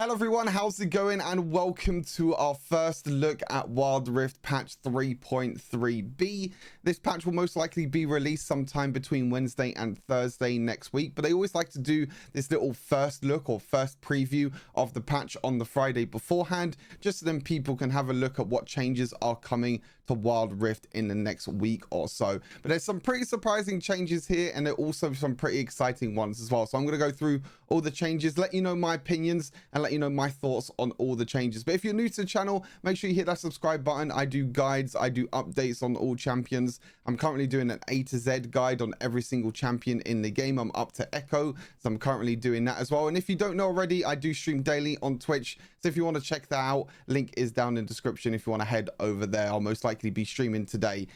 Hello everyone, how's it going, and welcome to our first look at Wild Rift patch 3.3b. This patch will most likely be released sometime between Wednesday and Thursday next week, but I always like to do this little first look or first preview of the patch on the Friday beforehand, just so then people can have a look at what changes are coming to Wild Rift in the next week or so. But there's some pretty surprising changes here, and there are also some pretty exciting ones as well. So I'm going to go through all the changes, let you know my opinions, and let you know my thoughts on all the changes. But if you're new to the channel, make sure you hit that subscribe button. I do guides, I do updates on all champions. I'm currently doing an A to Z guide on every single champion in the game. I'm up to Echo, so I'm currently doing that as well. And if you don't know already, I do stream daily on Twitch, so if you want to check that out, link is down in the description if you want to head over there. I'll most likely be streaming today,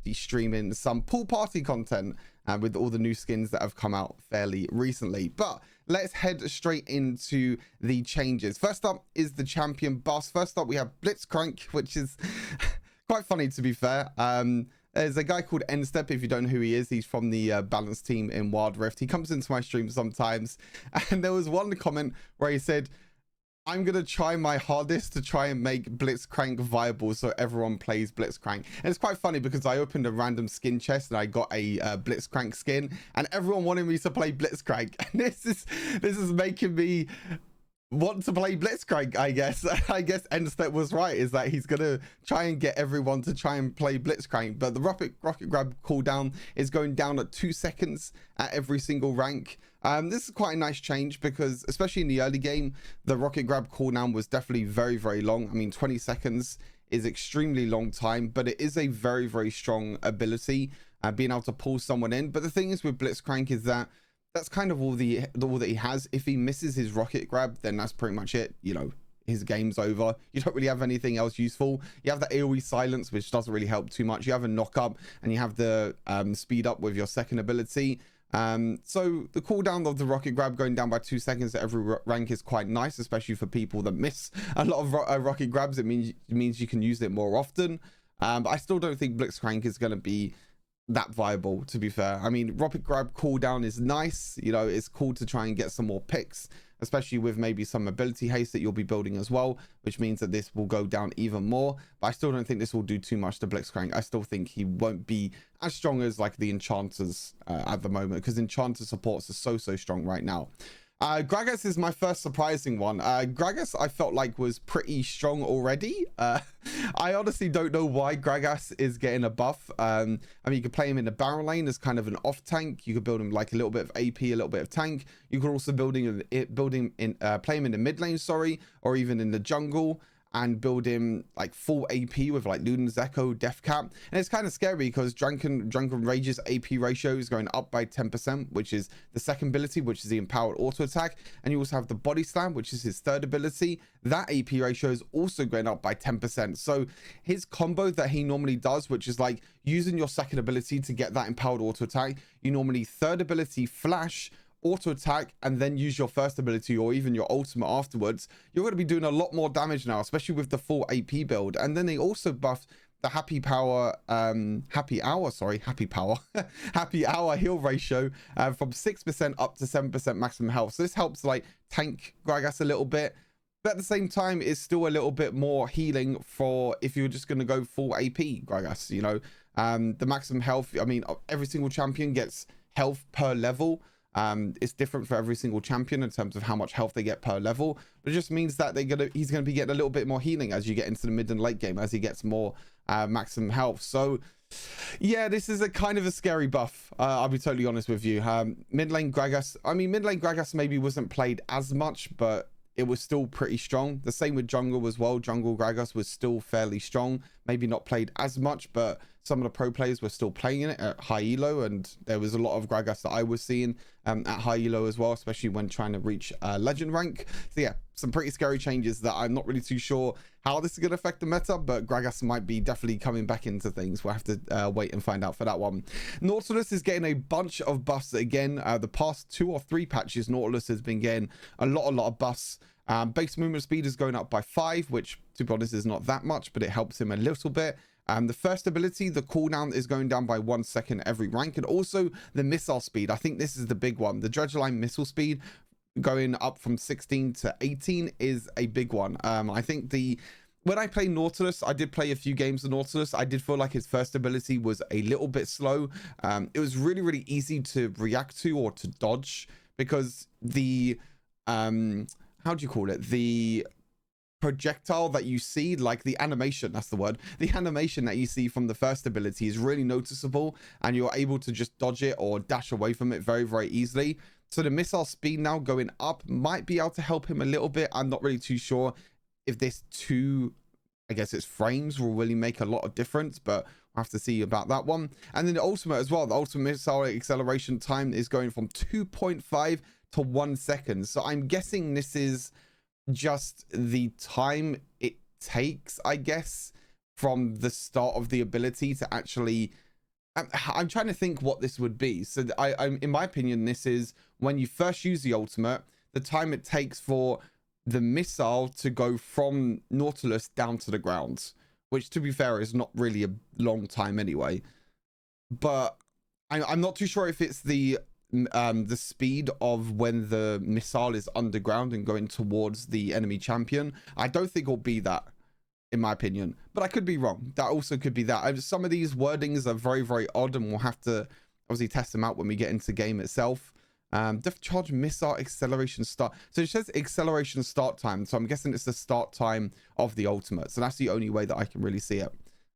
be streaming some pool party content with all the new skins that have come out fairly recently. But let's head straight into the changes. First up is the champion boss. First up, we have Blitzcrank, which is quite funny, to be fair. There's a guy called N-Step. If you don't know who he is, he's from the balance team in Wild Rift. He comes into my stream sometimes, and there was one comment where he said, I'm going to try my hardest to try and make Blitzcrank viable so everyone plays Blitzcrank. And it's quite funny because I opened a random skin chest and I got a Blitzcrank skin, and everyone wanted me to play Blitzcrank. And this is making me want to play Blitzcrank, I guess. I guess N-Step was right, is that he's going to try and get everyone to try and play Blitzcrank. But the rocket grab cooldown is going down at 2 seconds at every single rank. This is quite a nice change because, especially in the early game, the rocket grab cooldown was definitely very, very long. I mean, 20 seconds is extremely long time, but it is a very, very strong ability, being able to pull someone in. But the thing is with Blitzcrank is that that's kind of all that he has. If he misses his rocket grab, then that's pretty much it. You know, his game's over. You don't really have anything else useful. You have the AoE silence, which doesn't really help too much. You have a knock up, and you have the speed up with your second ability. So the cooldown of the rocket grab going down by 2 seconds at every rank is quite nice, especially for people that miss a lot of rocket grabs. It means you can use it more often. But I still don't think Blitzcrank is going to be that viable, to be fair. I mean, rocket grab cooldown is nice. You know, it's cool to try and get some more picks, especially with maybe some ability haste that you'll be building as well, which means that this will go down even more. But I still don't think this will do too much to Blitzcrank. I still think he won't be as strong as like the enchanters at the moment, because enchanter supports are so strong right now. Gragas is my first surprising one. Gragas I felt like was pretty strong already. I honestly don't know why Gragas is getting a buff. I mean, you could play him in the barrel lane as kind of an off tank. You could build him like a little bit of AP, a little bit of tank. You could also play him in the mid lane, sorry, or even in the jungle, and build him like full AP with like Luden's Echo, Death Cap. And it's kind of scary because Drunken Rage's AP ratio is going up by 10%, which is the second ability, which is the empowered auto attack. And you also have the body slam, which is his third ability. That AP ratio is also going up by 10%. So his combo that he normally does, which is like using your second ability to get that empowered auto attack, you normally third ability flash, auto attack, and then use your first ability or even your ultimate afterwards. You're going to be doing a lot more damage now, especially with the full AP build. And then they also buffed the happy hour heal ratio from 6% up to 7% maximum health. So this helps like tank Gragas a little bit, but at the same time it's still a little bit more healing for if you're just going to go full AP Gragas. You know, the maximum health, I mean, every single champion gets health per level. It's different for every single champion in terms of how much health they get per level, but it just means that he's going to be getting a little bit more healing as you get into the mid and late game, as he gets more maximum health. So yeah, this is a kind of a scary buff. I'll be totally honest with you. Mid lane Gragas maybe wasn't played as much, but it was still pretty strong. The same with jungle as well. Jungle Gragas was still fairly strong, maybe not played as much, but some of the pro players were still playing in it at high elo, and there was a lot of Gragas that I was seeing at high elo as well, especially when trying to reach legend rank. So yeah, some pretty scary changes that I'm not really too sure how this is going to affect the meta, but Gragas might be definitely coming back into things. We'll have to wait and find out for that one. Nautilus is getting a bunch of buffs again. The past 2 or 3 patches, Nautilus has been getting a lot of buffs. Base movement speed is going up by 5, which to be honest is not that much, but it helps him a little bit. The first ability, the cooldown, is going down by 1 second every rank, and also the missile speed. I think this is the big one. The Dredgeline missile speed going up from 16 to 18 is a big one. I think when I play Nautilus, I did play a few games of Nautilus. I did feel like his first ability was a little bit slow. It was really, really easy to react to or to dodge because the, how do you call it? The projectile that you see, like the animation, that's the word, the animation that you see from the first ability is really noticeable, and you're able to just dodge it or dash away from it very, very easily. So the missile speed now going up might be able to help him a little bit. I'm not really too sure if this I guess it's frames will really make a lot of difference, but we'll have to see about that one. And then the ultimate as well, the ultimate missile acceleration time is going from 2.5 to 1 second. So I'm guessing this is just the time it takes, I guess, from the start of the ability to actually, I'm trying to think what this would be. So I'm in my opinion, this is when you first use the ultimate, the time it takes for the missile to go from Nautilus down to the ground, which to be fair is not really a long time anyway. But I'm not too sure if it's the speed of when the missile is underground and going towards the enemy champion. I don't think it'll be that, in my opinion, but I could be wrong. That also could be that. Some of these wordings are very, very odd, and we'll have to obviously test them out when we get into the game itself. Depth charge missile acceleration start. So it says acceleration start time, so I'm guessing it's the start time of the ultimate. So that's the only way that I can really see it.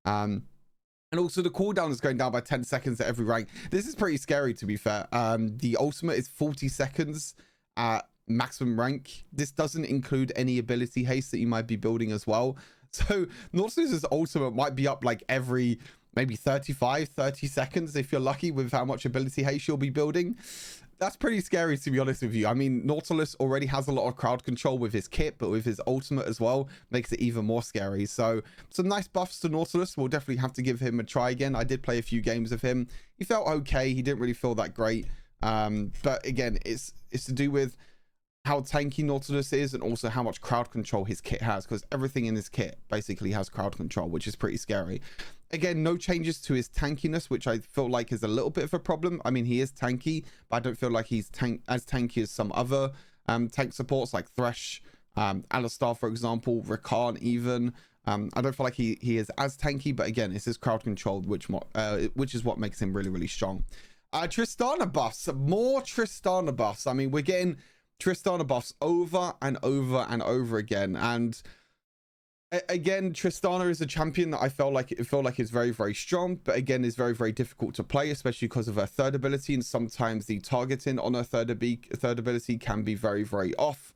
And also the cooldown is going down by 10 seconds at every rank. This is pretty scary, to be fair. The ultimate is 40 seconds at maximum rank. This doesn't include any ability haste that you might be building as well. So Nautilus's ultimate might be up like every maybe 30 seconds if you're lucky with how much ability haste you'll be building. That's pretty scary, to be honest with you. I mean, Nautilus already has a lot of crowd control with his kit, but with his ultimate as well, makes it even more scary. So some nice buffs to Nautilus. We'll definitely have to give him a try again. I did play a few games of him. He felt okay. He didn't really feel that great. But again, it's to do with how tanky Nautilus is and also how much crowd control his kit has, because everything in his kit basically has crowd control, which is pretty scary. Again, no changes to his tankiness, which I feel like is a little bit of a problem. I mean, he is tanky, but I don't feel like he's as tanky as some other tank supports like Thresh, Alistar, for example, Rakan even. I don't feel like he is as tanky, but again, it's his crowd control, which is what makes him really, really strong. Tristana buffs, more Tristana buffs. I mean, we're getting Tristana buffs over and over and over again, and again, Tristana is a champion that I feel like is very, very strong, but again is very, very difficult to play, especially because of her third ability, and sometimes the targeting on her third ability can be very, very off,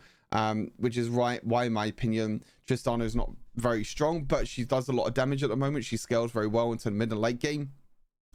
which is why in my opinion Tristana is not very strong, but she does a lot of damage at the moment. She scales very well into the mid and late game.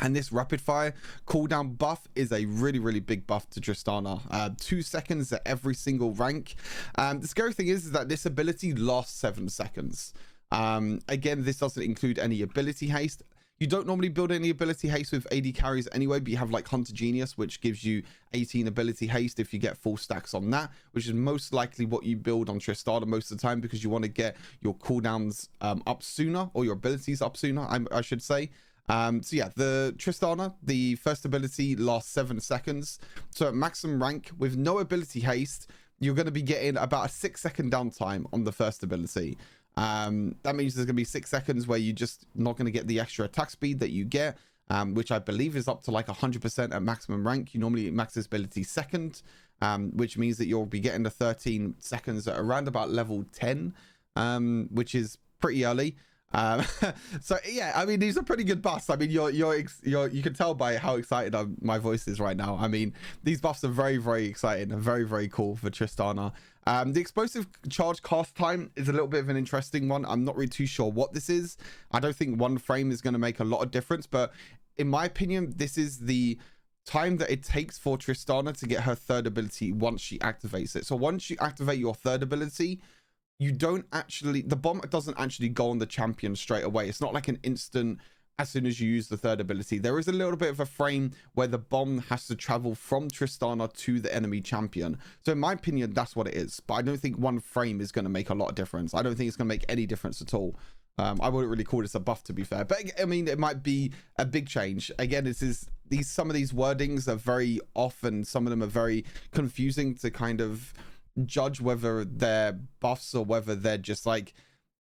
And this rapid fire cooldown buff is a really, really big buff to Tristana. 2 seconds at every single rank. The scary thing is that this ability lasts 7 seconds. Again, this doesn't include any ability haste. You don't normally build any ability haste with AD carries anyway, but you have like Hunter Genius, which gives you 18 ability haste if you get full stacks on that, which is most likely what you build on Tristana most of the time, because you want to get your cooldowns up sooner, or your abilities up sooner, I should say. So yeah, the Tristana, the first ability lasts 7 seconds. So at maximum rank with no ability haste, you're going to be getting about a 6-second downtime on the first ability. That means there's going to be 6 seconds where you're just not going to get the extra attack speed that you get, which I believe is up to like 100% at maximum rank. You normally max this ability second, which means that you'll be getting the 13 seconds at around about level 10, which is pretty early. So yeah, I mean, these are pretty good buffs. I mean, you can tell by how excited my voice is right now. I mean, these buffs are very, very exciting and very, very cool for Tristana. The explosive charge cast time is a little bit of an interesting one. I'm not really too sure what this is. I don't think 1 frame is going to make a lot of difference, but in my opinion, this is the time that it takes for Tristana to get her third ability once she activates it. So once you activate your third ability, you don't actually, the bomb doesn't actually go on the champion straight away. It's not like an instant as soon as you use the third ability. There is a little bit of a frame where the bomb has to travel from Tristana to the enemy champion. So in my opinion, that's what it is. But I don't think 1 frame is going to make a lot of difference. I don't think it's going to make any difference at all. I wouldn't really call this a buff, to be fair. But I mean, it might be a big change. Again, this is some of these wordings are very off, and some of them are very confusing to kind of judge whether they're buffs or whether they're just like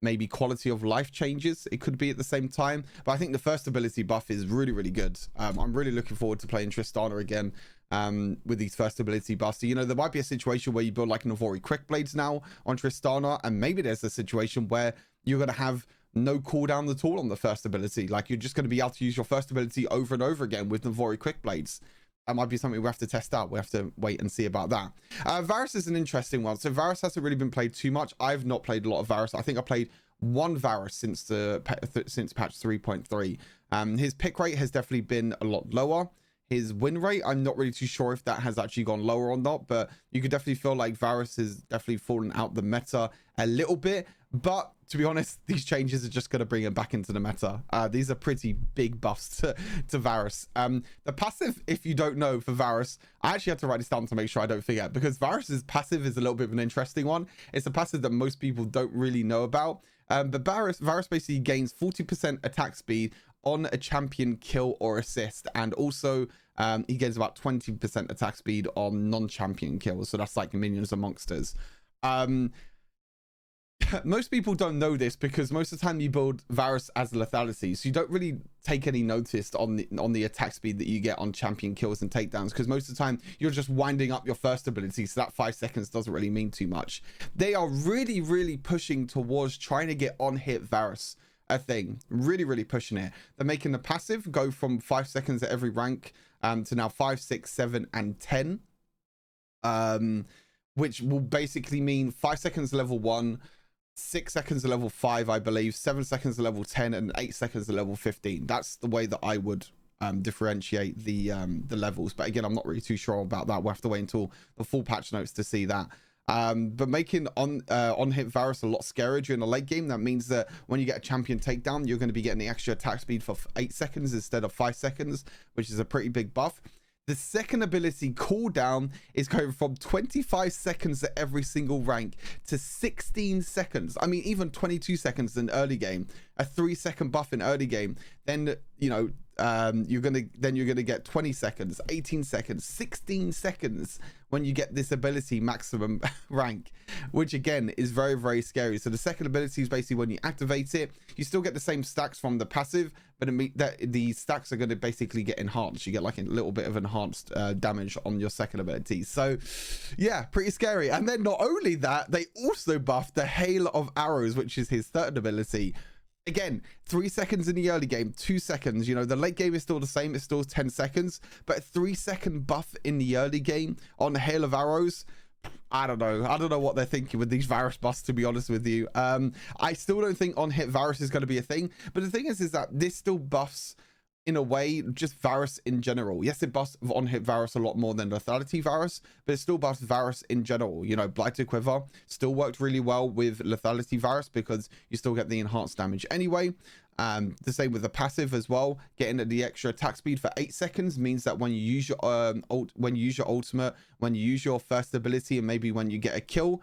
maybe quality of life changes. It could be at the same time, but I think the first ability buff is really, really good. I'm really looking forward to playing Tristana again with these first ability buffs. So, you know, there might be a situation where you build like Navori quick blades now on Tristana, and maybe there's a situation where you're going to have no cooldown at all on the first ability. Like, you're just going to be able to use your first ability over and over again with Navori quick blades. That might be something we have to test out. We have to wait and see about that. Varus is an interesting one. So Varus hasn't really been played too much. I've not played a lot of Varus. I think I played one Varus since patch 3.3. His pick rate has definitely been a lot lower. His win rate, I'm not really too sure if that has actually gone lower or not, but you could definitely feel like Varus has definitely fallen out the meta a little bit. But to be honest, these changes are just going to bring him back into the meta. These are pretty big buffs to Varus. The passive, if you don't know, for Varus, I actually had to write this down to make sure I don't forget, because Varus's passive is a little bit of an interesting one. It's a passive that most people don't really know about. But Varus basically gains 40% attack speed on a champion kill or assist, and also he gains about 20% attack speed on non-champion kills. So that's like minions and monsters. Most people don't know this because most of the time you build Varus as lethality, so you don't really take any notice on the attack speed that you get on champion kills and takedowns, because most of the time you're just winding up your first ability, so that 5 seconds doesn't really mean too much. They are really pushing towards trying to get on hit Varus a thing, really pushing it. They're making the passive go from 5 seconds at every rank to now 5, 6, 7 and 10, which will basically mean 5 seconds level 1, 6 seconds to level 5, I believe, 7 seconds to level 10, and 8 seconds to level 15. That's the way that I would differentiate the levels. But again, I'm not really too sure about that. We'll have to wait until the full patch notes to see that. But making on hit Varus a lot scarier during the late game. That means that when you get a champion takedown, you're going to be getting the extra attack speed for 8 seconds instead of 5 seconds, which is a pretty big buff. The second ability cooldown is going from 25 seconds at every single rank to 16 seconds. I mean, even 22 seconds in early game, a 3-second buff in early game. Then, you know, you're gonna get 20 seconds, 18 seconds, 16 seconds when you get this ability maximum rank, which again is very scary. So the second ability is basically when you activate it, you still get the same stacks from the passive, but the stacks are going to basically get enhanced. You get like a little bit of enhanced damage on your second ability. So yeah, pretty scary. And then not only that, they also buffed the hail of arrows, which is his third ability. Again, 3 seconds in the early game, 2 seconds. You know, the late game is still the same. It's still 10 seconds, but a 3-second buff in the early game on the hail of arrows. I don't know what they're thinking with these Varus buffs, to be honest with you. I still don't think on hit Varus is going to be a thing, but the thing is that this still buffs in a way just Varus in general. Yes, it buffs on hit Varus a lot more than lethality Varus, but it still buffs Varus in general. You know, Blighted Quiver still worked really well with lethality Varus because you still get the enhanced damage anyway. The same with the passive as well. Getting the extra attack speed for 8 seconds means that when you use your ultimate, when you use your first ability, and maybe when you get a kill,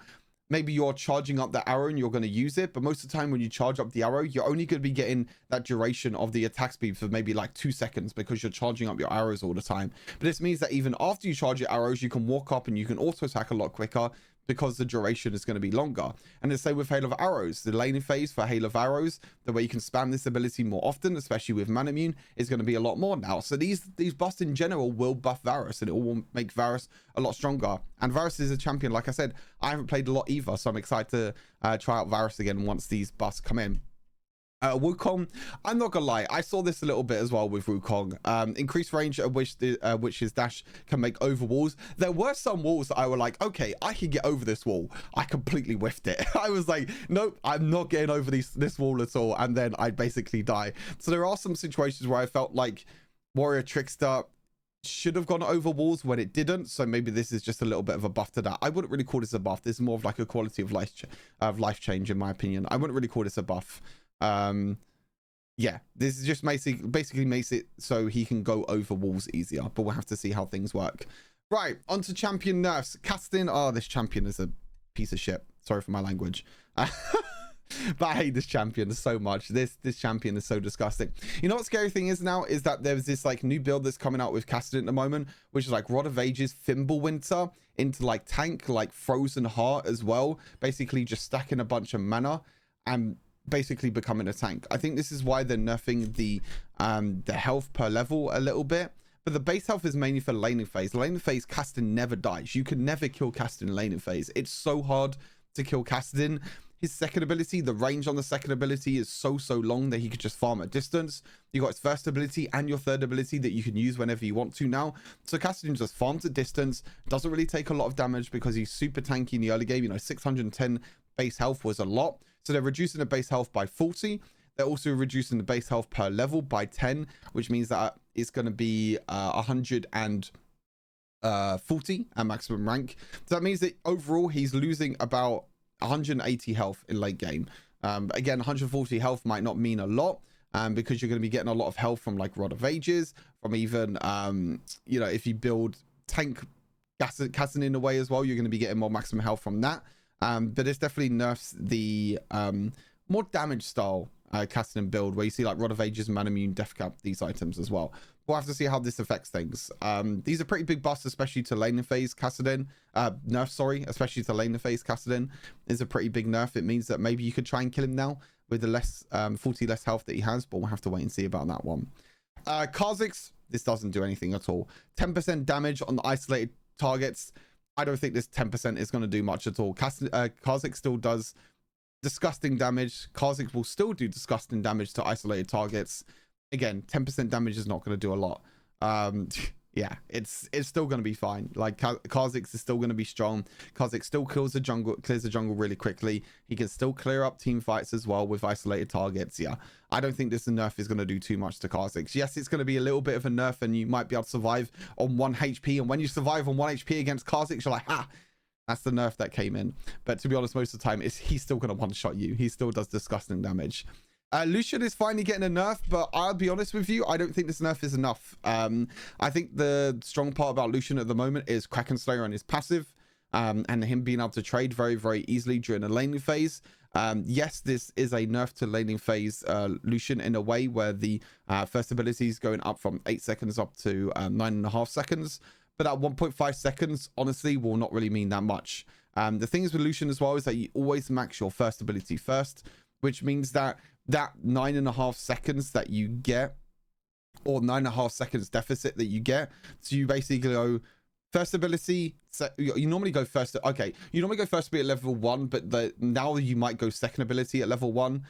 maybe you're charging up the arrow and you're going to use it, but most of the time when you charge up the arrow, you're only going to be getting that duration of the attack speed for maybe like 2 seconds because you're charging up your arrows all the time. But this means that even after you charge your arrows, you can walk up and you can auto attack a lot quicker because the duration is going to be longer. And the same with Hail of Arrows. The laning phase for Hail of Arrows, the way you can spam this ability more often, especially with Manamune, is going to be a lot more now. So these buffs in general will buff Varus, and it will make Varus a lot stronger. And Varus is a champion, like I said, I haven't played a lot either, so I'm excited to try out Varus again once these buffs come in. Wukong, I'm not gonna lie, I saw this a little bit as well with Wukong. Increased range at which his dash can make over walls. There were some walls that I were like, okay, I can get over this wall. I completely whiffed it. I was like, nope, I'm not getting over this wall at all, and then I'd basically die. So there are some situations where I felt like Warrior Trickster should have gone over walls when it didn't, so maybe this is just a little bit of a buff to that. I wouldn't really call this a buff. This is more of like a quality of life change, in my opinion. I wouldn't really call this a buff. Yeah, this is just basically makes it so he can go over walls easier, but we'll have to see how things work. Right, on to champion nerfs. Kassadin, oh, this champion is a piece of shit. Sorry for my language. But I hate this champion so much. This champion is so disgusting. You know what scary thing is now is that there's this like new build that's coming out with Kassadin at the moment, which is like Rod of Ages, Fimbulwinter into like tank, like Frozen Heart as well. Basically just stacking a bunch of mana and basically becoming a tank. I think this is why they're nerfing the health per level a little bit. But the base health is mainly for laning phase. Laning phase, Kassadin never dies. You can never kill Kassadin laning phase. It's so hard to kill Kassadin. His second ability, the range on the second ability is so long that he could just farm at distance. You got his first ability and your third ability that you can use whenever you want to now. So Kassadin just farms at distance, doesn't really take a lot of damage because he's super tanky in the early game. You know, 610 base health was a lot. So they're reducing the base health by 40. They're also reducing the base health per level by 10, which means that it's going to be 140 at maximum rank. So that means that overall he's losing about 180 health in late game. Again, 140 health might not mean a lot because you're going to be getting a lot of health from like Rod of Ages, from even, you know, if you build tank Kassadin in a way as well, you're going to be getting more maximum health from that. But it's definitely nerfs the more damage style Kassadin build, where you see like Rod of Ages, Man Immune, Death Cap, these items as well. We'll have to see how this affects things. These are pretty big buffs, especially to laning phase Kassadin. Nerf, sorry, especially to laning phase Kassadin is a pretty big nerf. It means that maybe you could try and kill him now with the less 40 less health that he has, but we'll have to wait and see about that one. Kha'Zix, this doesn't do anything at all. 10% damage on the isolated targets. I don't think this 10% is going to do much at all. Kha'Zix still does disgusting damage. Kha'Zix will still do disgusting damage to isolated targets. Again, 10% damage is not going to do a lot. Yeah, it's still going to be fine. Like Kha'Zix is still going to be strong. Kha'Zix still clears the jungle really quickly. He can still clear up team fights as well with isolated targets. Yeah, I don't think this nerf is going to do too much to Kha'Zix. Yes, it's going to be a little bit of a nerf and you might be able to survive on 1 HP. And when you survive on 1 HP against Kha'Zix, you're like, ah, that's the nerf that came in. But to be honest, most of the time, he's still going to one-shot you. He still does disgusting damage. Lucian is finally getting a nerf, but I'll be honest with you, I don't think this nerf is enough. I think the strong part about Lucian at the moment is Kraken Slayer and his passive, and him being able to trade very easily during a laning phase. Yes, this is a nerf to laning phase Lucian in a way where the first ability is going up from 8 seconds up to 9.5 seconds. But at 1.5 seconds, honestly, will not really mean that much. The thing is with Lucian as well is that you always max your first ability first, which means that 9.5 seconds that you get, or 9.5 seconds deficit that you get, so you basically go first ability, you normally go first, okay, you normally go first ability at level 1, but now you might go second ability at level 1,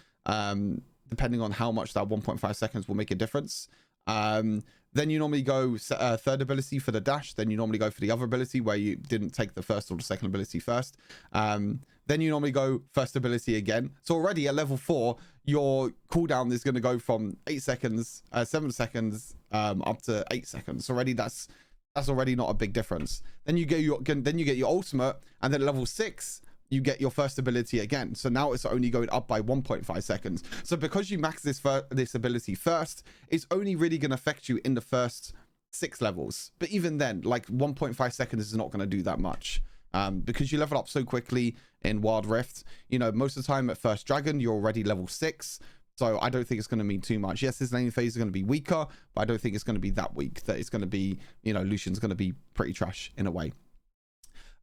depending on how much that 1.5 seconds will make a difference. Then you normally go third ability for the dash. Then you normally go for the other ability where you didn't take the first or the second ability first. Then you normally go first ability again. So already at level 4, your cooldown is going to go from 8 seconds, 7 seconds, up to 8 seconds. Already that's already not a big difference. Then you get your ultimate, and then at level 6, you get your first ability again. So now it's only going up by 1.5 seconds. So because you max this ability first, it's only really going to affect you in the first 6 levels. But even then, like 1.5 seconds is not going to do that much. Because you level up so quickly in Wild Rift. You know, most of the time at First Dragon, you're already level 6. So I don't think it's going to mean too much. Yes, his laning phase is going to be weaker, but I don't think it's going to be that weak. That it's going to be, you know, Lucian's going to be pretty trash in a way.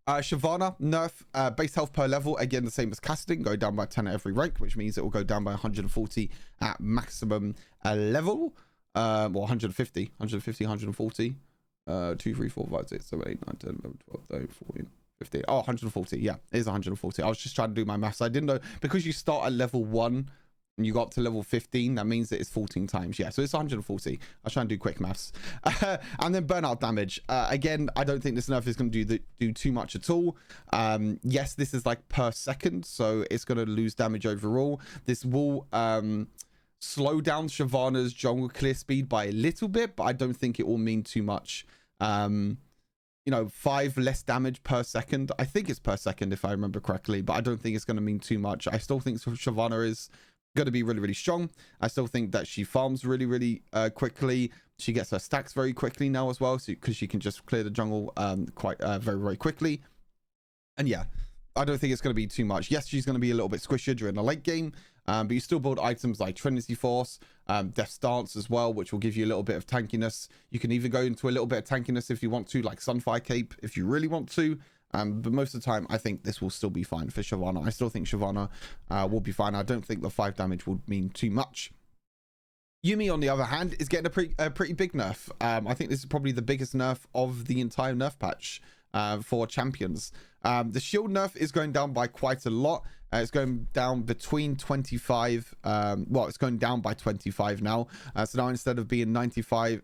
Shyvana nerf, base health per level, again the same as Kassadin, go down by 10 at every rank, which means it will go down by 140 at maximum level, or 150, 140, 2, 3, 4, 5, 6, 7, 8, 9, 10, 11, 12, 13, 14, 15, oh, 140, yeah, it is 140. I was just trying to do my maths. I didn't know, because you start at level 1 and you got up to level 15, that means that it's 14 times. Yeah, so it's 140. I was trying to do quick maths. And then burnout damage. Again, I don't think this nerf is going to do too much at all. Yes, this is like per second, so it's going to lose damage overall. This will slow down Shyvana's jungle clear speed by a little bit, but I don't think it will mean too much. You know, 5 less damage per second. I think it's per second if I remember correctly, but I don't think it's going to mean too much. I still think Shyvana is going to be really strong. I still think that she farms really quickly. She gets her stacks very quickly now as well, so because she can just clear the jungle quite very quickly. And yeah, I don't think it's going to be too much. Yes, she's going to be a little bit squishier during the late game, but you still build items like Trinity Force, Death's Dance as well, which will give you a little bit of tankiness. You can even go into a little bit of tankiness if you want to, like Sunfire Cape, if you really want to. But most of the time, I think this will still be fine for Shyvana. I still think Shyvana will be fine. I don't think the 5 damage will mean too much. Yuumi, on the other hand, is getting a pretty big nerf. I think this is probably the biggest nerf of the entire nerf patch for champions. The shield nerf is going down by quite a lot. It's going down between 25, well, it's going down by 25 now. So now instead of being 85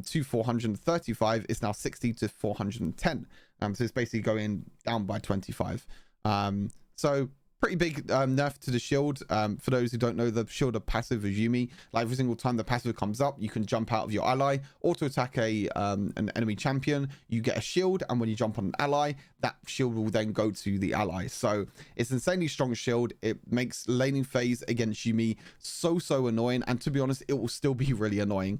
to 435, it's now 60 to 410. So it's basically going down by 25. So pretty big nerf to the shield. For those who don't know, the shield of passive is Yuumi. Like every single time the passive comes up, you can jump out of your ally, auto attack an enemy champion, you get a shield, and when you jump on an ally, that shield will then go to the ally. So it's insanely strong shield. It makes laning phase against Yuumi so annoying, and to be honest, it will still be really annoying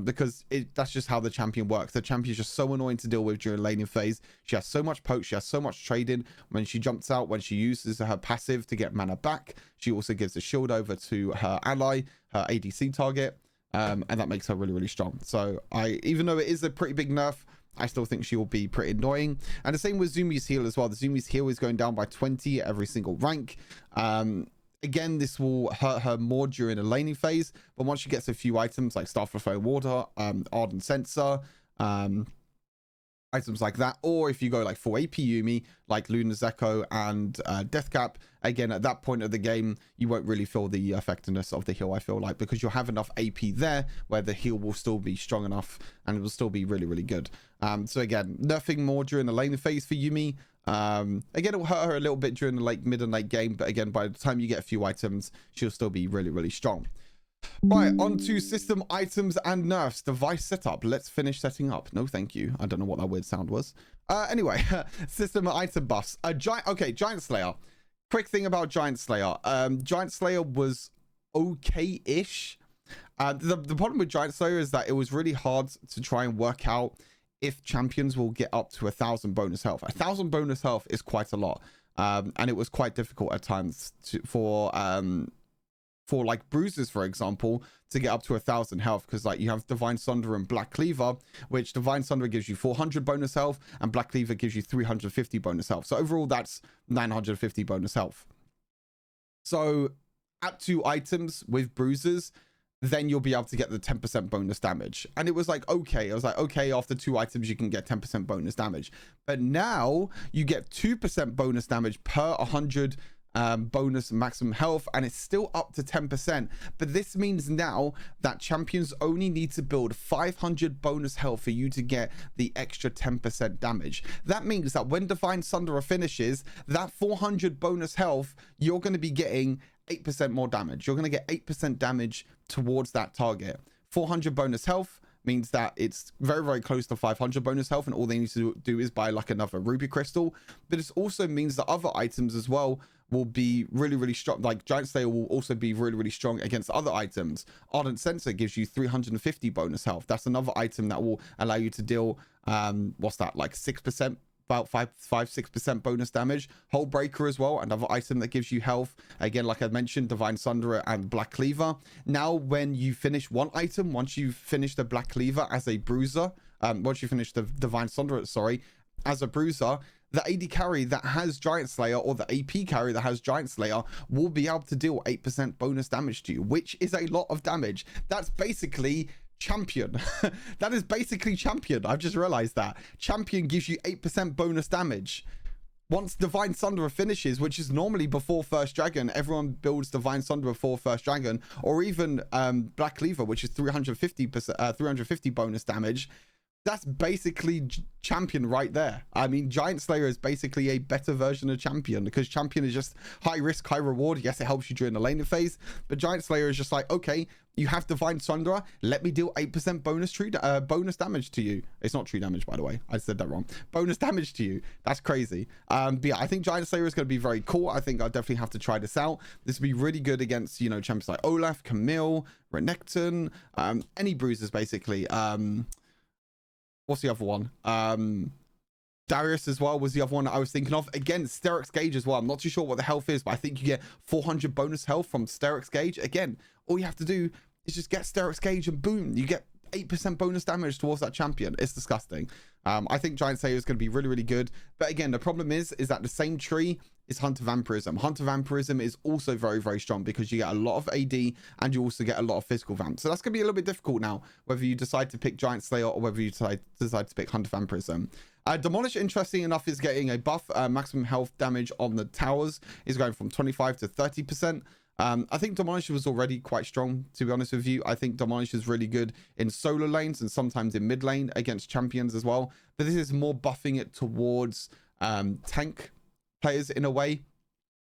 because that's just how the champion works. The champion is just so annoying to deal with during laning phase. She has so much poke, she has so much trading. When she jumps out, when she uses her passive to get mana back, she also gives the shield over to her ally, her ADC target, and that makes her really strong. So even though it is a pretty big nerf, I still think she will be pretty annoying. And the same with Zumi's heal as well. The Zumi's heal is going down by 20 at every single rank. Again, this will hurt her more during the laning phase, but once she gets a few items like Staff of Fire Water, Ardent Sensor, items like that, or if you go like full AP Yuumi like Luna's Echo and Deathcap, again at that point of the game you won't really feel the effectiveness of the heal, I feel like, because you'll have enough AP there where the heal will still be strong enough and it will still be really good. So again, nothing more during the laning phase for Yuumi. Again, it will hurt her a little bit during the mid and late game, but again, by the time you get a few items, she'll still be really strong. Right, on to system items and nerfs. Device setup. Let's finish setting up. No, thank you. I don't know what that weird sound was. Anyway, system item buffs. Giant Slayer. Quick thing about Giant Slayer. Giant Slayer was okay-ish. The problem with Giant Slayer is that it was really hard to try and work out if champions will get up to 1,000 bonus health. 1,000 bonus health is quite a lot. And it was quite difficult at times for like bruises, for example, to get up to 1,000 health, because like you have Divine Sunder and Black Cleaver, which Divine Sunder gives you 400 bonus health and Black Cleaver gives you 350 bonus health. So overall that's 950 bonus health. So at 2 items with bruises, then you'll be able to get the 10% bonus damage. And it was like, okay, I was like, okay, after 2 items you can get 10% bonus damage, but now you get 2% bonus damage per 100 bonus maximum health, and it's still up to 10%. But this means now that champions only need to build 500 bonus health for you to get the extra 10% damage. That means that when Divine Sunderer finishes, that 400 bonus health, you're going to be getting 8% more damage. You're going to get 8% damage towards that target. 400 bonus health means that it's very close to 500 bonus health, and all they need to do is buy like another ruby crystal. But it also means that other items as well will be really strong. Like Giant Slayer will also be really strong against other items. Ardent Sensor gives you 350 bonus health. That's another item that will allow you to deal what's that, like 6%, about 5-6% bonus damage. Hull Breaker as well, another item that gives you health. Again, like I mentioned, Divine Sunderer and Black Cleaver. Now when you finish one item, once you finish the Black Cleaver as a bruiser, once you finish the Divine Sunderer, sorry, as a bruiser, the AD carry that has Giant Slayer, or the AP carry that has Giant Slayer, will be able to deal 8% bonus damage to you, which is a lot of damage. That's basically champion. That is basically champion. I've just realized that champion gives you 8% bonus damage. Once Divine Sunderer finishes, which is normally before First Dragon, everyone builds Divine Sunderer before First Dragon, or even Black Cleaver, which is 350 bonus damage. That's basically champion right there. I mean, Giant Slayer is basically a better version of champion, because champion is just high risk, high reward. Yes, it helps you during the laning phase, but Giant Slayer is just like, okay, you have Divine Sunderer, let me deal 8% bonus damage to you. It's not true damage, by the way. I said that wrong. Bonus damage to you. That's crazy. But yeah, I think Giant Slayer is going to be very cool. I think I'll definitely have to try this out. This will be really good against, you know, champions like Olaf, Camille, Renekton, any bruisers basically. What's the other one? Darius as well was the other one I was thinking of. Again, Sterix Gauge as well. I'm not too sure what the health is, but I think you get 400 bonus health from Sterix Gauge. Again, all you have to do is just get Sterix Gauge and boom, you get 8% bonus damage towards that champion. It's disgusting. I think Giant Slayer is going to be really, really good. But again, the problem is that the same tree is Hunter Vampirism. Hunter Vampirism is also very, very strong because you get a lot of AD and you also get a lot of physical vamp. So that's going to be a little bit difficult now, whether you decide to pick Giant Slayer or whether you decide to pick Hunter Vampirism. Demolish, interesting enough, is getting a buff. Maximum health damage on the towers is going from 25 to 30%. I think Demolish was already quite strong, to be honest with you. I think Demolish is really good in solo lanes and sometimes in mid lane against champions as well. But this is more buffing it towards tank players in a way.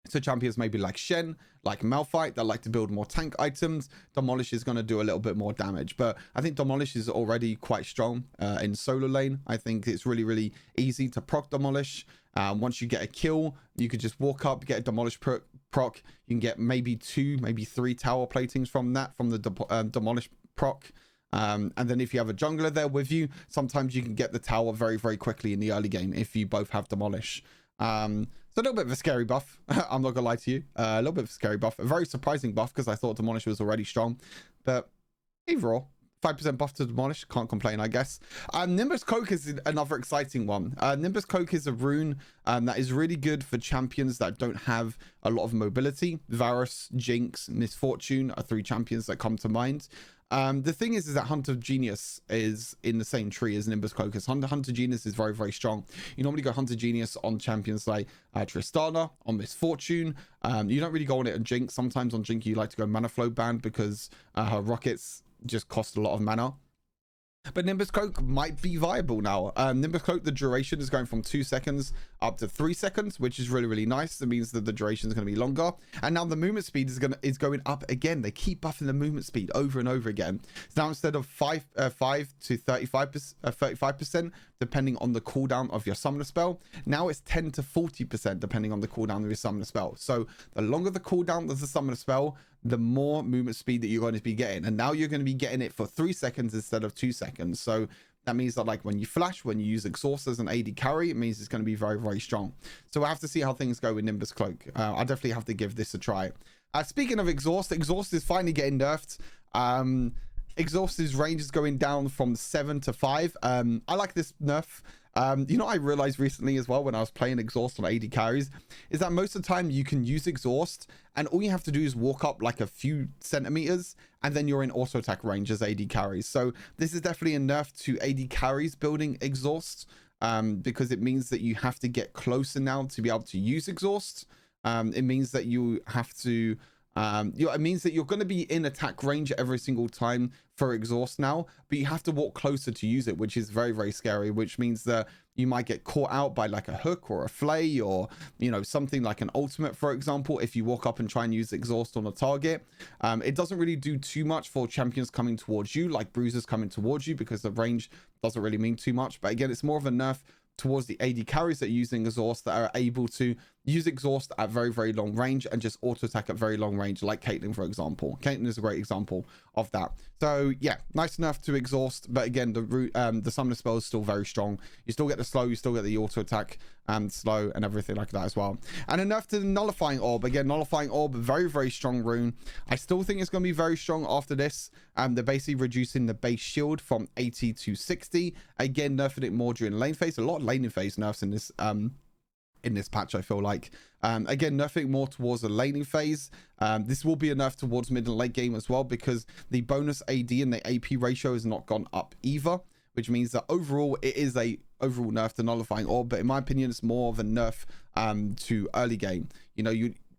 So champions maybe like Shen, like Malphite, that like to build more tank items. Demolish is going to do a little bit more damage. But I think Demolish is already quite strong in solo lane. I think it's really, really easy to proc Demolish. Once you get a kill, you could just walk up, get a Demolish proc. You can get maybe 2, maybe 3 tower platings from that, from the Demolish proc. And then if you have a jungler there with you, sometimes you can get the tower very, very quickly in the early game if you both have Demolish. So a little bit of a scary buff. I'm not gonna lie to you. A little bit of a scary buff. A very surprising buff because I thought Demolish was already strong. But overall, 5% buff to Demolish. Can't complain, I guess. Nimbus Cloak is another exciting one. Nimbus Cloak is a rune that is really good for champions that don't have a lot of mobility. Varus, Jinx, Misfortune are 3 champions that come to mind. The thing is that Hunter Genius is in the same tree as Nimbus Cloak. Hunter Genius is very, very strong. You normally go Hunter Genius on champions like Tristana, on Misfortune. You don't really go on it on Jinx. Sometimes on Jinx you like to go Mana Flow Band because her rockets just cost a lot of mana. But Nimbus Cloak might be viable now. Nimbus Cloak, the duration is going from 2 seconds up to 3 seconds, which is really, really nice. It means that the duration is going to be longer. And now the movement speed is going up again. They keep buffing the movement speed over and over again. So now instead of 5 to 35%, depending on the cooldown of your summoner spell, now it's 10 to 40% depending on the cooldown of your summoner spell. So the longer the cooldown of the summoner spell, the more movement speed that you're going to be getting. And now you're going to be getting it for 3 seconds instead of 2 seconds. So that means that like when you flash, when you use exhaust as an AD carry, it means it's going to be very, very strong. So we'll have to see how things go with Nimbus Cloak. I definitely have to give this a try. Speaking of exhaust is finally getting nerfed. Exhaust's range is going down from 7 to 5. I like this nerf. You know, I realized recently as well when I was playing exhaust on AD carries is that most of the time you can use exhaust and all you have to do is walk up like a few centimeters and then you're in auto attack range as AD carries. So this is definitely a nerf to AD carries building exhaust because it means that you have to get closer now to be able to use exhaust. It means that you have to it means that you're going to be in attack range every single time for exhaust now, but you have to walk closer to use it, which is very, very scary, which means that you might get caught out by like a hook or a flay or, you know, something like an ultimate, for example, if you walk up and try and use exhaust on a target. It doesn't really do too much for champions coming towards you, like bruisers coming towards you, because the range doesn't really mean too much. But again, it's more of a nerf towards the AD carries that are using exhaust, that are able to use exhaust at very, very long range and just auto attack at very long range, like Caitlyn, for example. Caitlyn is a great example of that. So yeah, nice enough to exhaust, but again, the summoner spell is still very strong. You still get the slow, you still get the auto attack and slow and everything like that as well. And enough to the Nullifying Orb. Again, Nullifying Orb, very, very strong rune. I still think it's going to be very strong after this. They're basically reducing the base shield from 80 to 60. Again, nerfing it more during lane phase. A lot of laning phase nerfs in this patch, I feel like. Again, nerfing more towards the laning phase. This will be a nerf towards mid and late game as well, because the bonus AD and the AP ratio has not gone up either, which means that overall it is a overall nerf to Nullifying Orb, but in my opinion it's more of a nerf to early game. You know,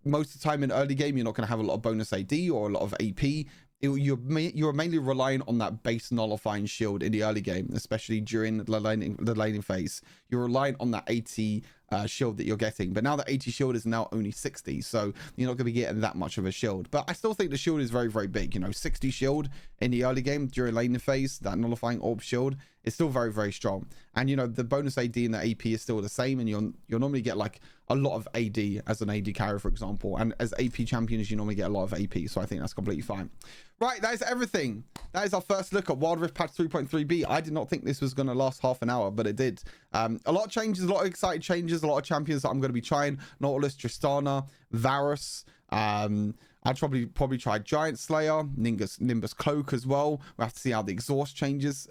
most of the time in early game you're not going to have a lot of bonus AD or a lot of AP. You're mainly relying on that base nullifying shield in the early game, especially during the laning phase. You're relying on that 80 shield that you're getting, but now the 80 shield is now only 60, so you're not going to be getting that much of a shield. But I still think the shield is very, very big. You know, 60 shield in the early game during laning phase, that Nullifying Orb shield is still very, very strong. And you know, the bonus AD and the AP is still the same, and you'll normally get like a lot of AD as an AD carry, for example, and as AP champions you normally get a lot of AP, so I think that's completely fine. Right, that is everything. That is our first look at Wild Rift patch 3.3b. I did not think this was going to last half an hour, but it did. A lot of changes, a lot of exciting changes, a lot of champions that I'm going to be trying. Nautilus, Tristana, Varus. I'd probably try Giant Slayer, Nimbus Cloak as well. We'll have to see how the exhaust changes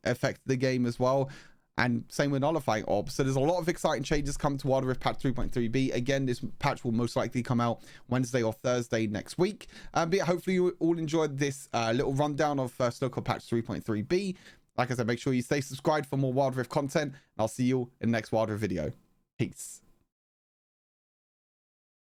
affect the game as well. And same with Nullifying Orb. So there's a lot of exciting changes coming to Wild Rift patch 3.3b. Again, this patch will most likely come out Wednesday or Thursday next week. But yeah, hopefully you all enjoyed this little rundown of first look of patch 3.3b. Like I said, make sure you stay subscribed for more Wild Rift content. And I'll see you in the next Wild Rift video. Peace.